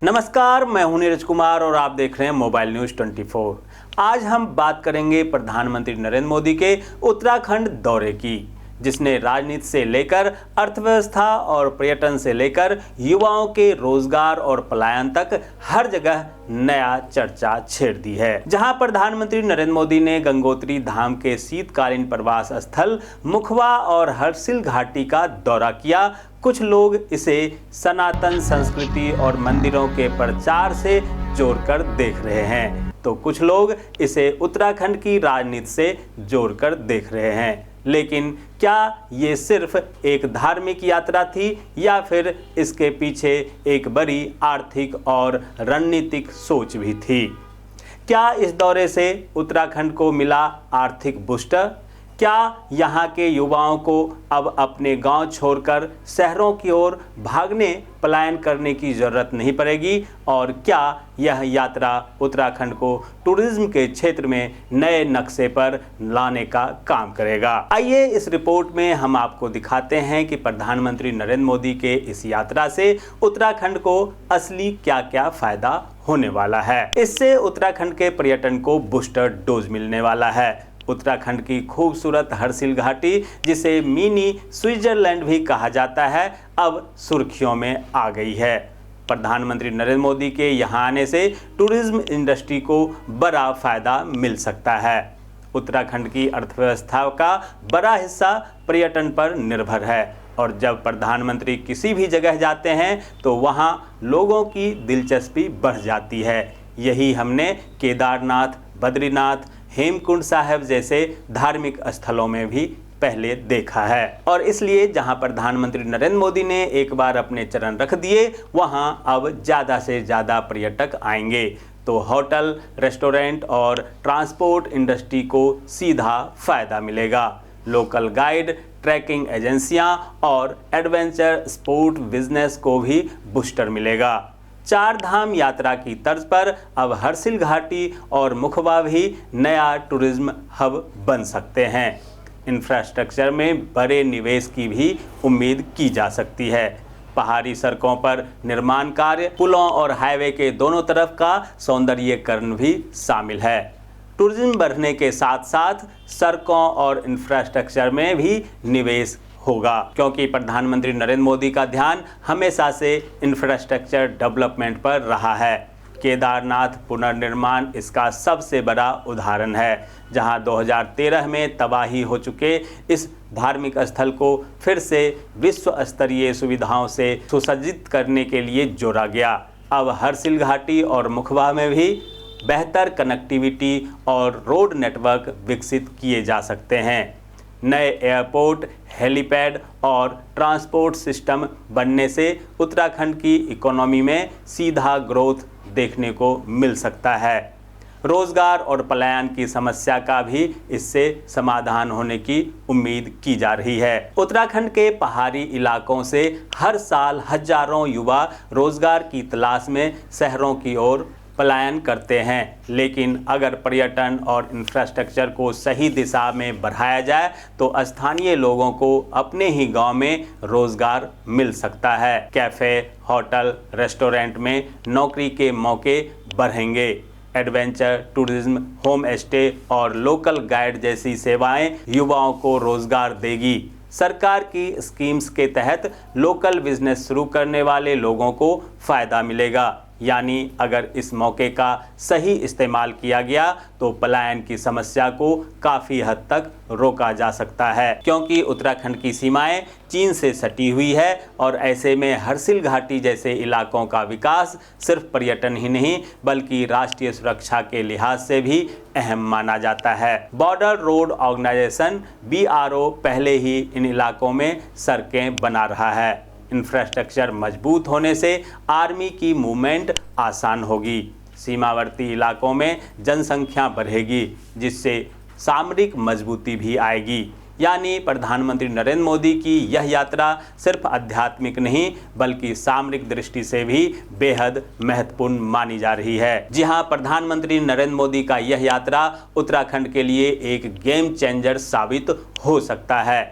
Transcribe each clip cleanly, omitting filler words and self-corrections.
नमस्कार, मैं हूं नीरज कुमार और आप देख रहे हैं मोबाइल न्यूज 24। आज हम बात करेंगे प्रधानमंत्री नरेंद्र मोदी के उत्तराखंड दौरे की, जिसने राजनीति से लेकर अर्थव्यवस्था और पर्यटन से लेकर युवाओं के रोजगार और पलायन तक हर जगह नया चर्चा छेड़ दी है। जहां प्रधानमंत्री नरेंद्र मोदी ने गंगोत्री धाम के शीतकालीन प्रवास स्थल मुखवा और हर्षिल घाटी का दौरा किया, कुछ लोग इसे सनातन संस्कृति और मंदिरों के प्रचार से जोड़कर देख रहे हैं, तो कुछ लोग इसे उत्तराखंड की राजनीति से जोड़कर देख रहे हैं। लेकिन क्या ये सिर्फ एक धार्मिक यात्रा थी या फिर इसके पीछे एक बड़ी आर्थिक और रणनीतिक सोच भी थी? क्या इस दौरे से उत्तराखंड को मिला आर्थिक बूस्टर? क्या यहाँ के युवाओं को अब अपने गांव छोड़कर शहरों की ओर भागने पलायन करने की ज़रूरत नहीं पड़ेगी? और क्या यह यात्रा उत्तराखंड को टूरिज्म के क्षेत्र में नए नक्शे पर लाने का काम करेगा? आइए इस रिपोर्ट में हम आपको दिखाते हैं कि प्रधानमंत्री नरेंद्र मोदी के इस यात्रा से उत्तराखंड को असली क्या क्या फायदा होने वाला है। इससे उत्तराखंड के पर्यटन को बूस्टर डोज मिलने वाला है। उत्तराखंड की खूबसूरत हर्षिल घाटी, जिसे मिनी स्विट्जरलैंड भी कहा जाता है, अब सुर्खियों में आ गई है। प्रधानमंत्री नरेंद्र मोदी के यहाँ आने से टूरिज्म इंडस्ट्री को बड़ा फायदा मिल सकता है। उत्तराखंड की अर्थव्यवस्था का बड़ा हिस्सा पर्यटन पर निर्भर है और जब प्रधानमंत्री किसी भी जगह जाते हैं तो वहाँ लोगों की दिलचस्पी बढ़ जाती है। यही हमने केदारनाथ, बद्रीनाथ, हेमकुंड साहिब जैसे धार्मिक स्थलों में भी पहले देखा है। और इसलिए जहां प्रधानमंत्री नरेंद्र मोदी ने एक बार अपने चरण रख दिए, वहां अब ज़्यादा से ज़्यादा पर्यटक आएंगे, तो होटल, रेस्टोरेंट और ट्रांसपोर्ट इंडस्ट्री को सीधा फायदा मिलेगा। लोकल गाइड, ट्रैकिंग एजेंसियां और एडवेंचर स्पोर्ट बिजनेस को भी बूस्टर मिलेगा। चार धाम यात्रा की तर्ज पर अब हर्षिल घाटी और मुखवा भी नया टूरिज्म हब बन सकते हैं। इंफ्रास्ट्रक्चर में बड़े निवेश की भी उम्मीद की जा सकती है। पहाड़ी सड़कों पर निर्माण कार्य, पुलों और हाईवे के दोनों तरफ का सौंदर्यीकरण भी शामिल है। टूरिज्म बढ़ने के साथ साथ सड़कों और इंफ्रास्ट्रक्चर में भी निवेश होगा, क्योंकि प्रधानमंत्री नरेंद्र मोदी का ध्यान हमेशा से इंफ्रास्ट्रक्चर डेवलपमेंट पर रहा है। केदारनाथ पुनर्निर्माण इसका सबसे बड़ा उदाहरण है, जहां 2013 में तबाही हो चुके इस धार्मिक स्थल को फिर से विश्व स्तरीय सुविधाओं से सुसज्जित करने के लिए जोड़ा गया। अब हर्षिल घाटी और मुखवा में भी बेहतर कनेक्टिविटी और रोड नेटवर्क विकसित किए जा सकते हैं। नए एयरपोर्ट, हेलीपैड और ट्रांसपोर्ट सिस्टम बनने से उत्तराखंड की इकोनॉमी में सीधा ग्रोथ देखने को मिल सकता है। रोजगार और पलायन की समस्या का भी इससे समाधान होने की उम्मीद की जा रही है। उत्तराखंड के पहाड़ी इलाकों से हर साल हजारों युवा रोजगार की तलाश में शहरों की ओर पलायन करते हैं, लेकिन अगर पर्यटन और इंफ्रास्ट्रक्चर को सही दिशा में बढ़ाया जाए तो स्थानीय लोगों को अपने ही गांव में रोजगार मिल सकता है। कैफे, होटल, रेस्टोरेंट में नौकरी के मौके बढ़ेंगे। एडवेंचर टूरिज्म, होम स्टे और लोकल गाइड जैसी सेवाएं युवाओं को रोजगार देगी। सरकार की स्कीम्स के तहत लोकल बिजनेस शुरू करने वाले लोगों को फायदा मिलेगा। यानी अगर इस मौके का सही इस्तेमाल किया गया तो पलायन की समस्या को काफ़ी हद तक रोका जा सकता है, क्योंकि उत्तराखंड की सीमाएं चीन से सटी हुई है और ऐसे में हर्षिल घाटी जैसे इलाकों का विकास सिर्फ पर्यटन ही नहीं बल्कि राष्ट्रीय सुरक्षा के लिहाज से भी अहम माना जाता है। बॉर्डर रोड ऑर्गेनाइजेशन BRO पहले ही इन इलाकों में सड़कें बना रहा है। इंफ्रास्ट्रक्चर मजबूत होने से आर्मी की मूवमेंट आसान होगी। सीमावर्ती इलाकों में जनसंख्या बढ़ेगी, जिससे सामरिक मजबूती भी आएगी। यानी प्रधानमंत्री नरेंद्र मोदी की यह यात्रा सिर्फ आध्यात्मिक नहीं बल्कि सामरिक दृष्टि से भी बेहद महत्वपूर्ण मानी जा रही है। जी हां, प्रधानमंत्री नरेंद्र मोदी का यह यात्रा उत्तराखंड के लिए एक गेम चेंजर साबित हो सकता है।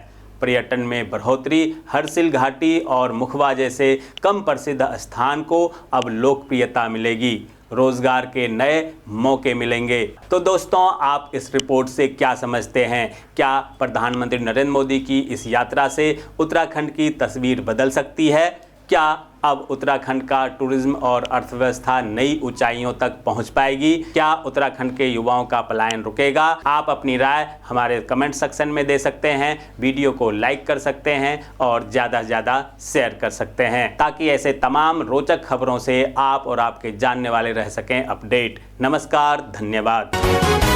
पर्यटन में बढ़ोतरी, हर्सिल घाटी और मुखबा जैसे कम प्रसिद्ध स्थान को अब लोकप्रियता मिलेगी, रोजगार के नए मौके मिलेंगे। तो दोस्तों, आप इस रिपोर्ट से क्या समझते हैं? क्या प्रधानमंत्री नरेंद्र मोदी की इस यात्रा से उत्तराखंड की तस्वीर बदल सकती है? क्या अब उत्तराखंड का टूरिज्म और अर्थव्यवस्था नई ऊंचाइयों तक पहुंच पाएगी? क्या उत्तराखंड के युवाओं का पलायन रुकेगा? आप अपनी राय हमारे कमेंट सेक्शन में दे सकते हैं, वीडियो को लाइक कर सकते हैं और ज़्यादा से ज़्यादा शेयर कर सकते हैं, ताकि ऐसे तमाम रोचक खबरों से आप और आपके जानने वाले रह सकें अपडेट। नमस्कार, धन्यवाद।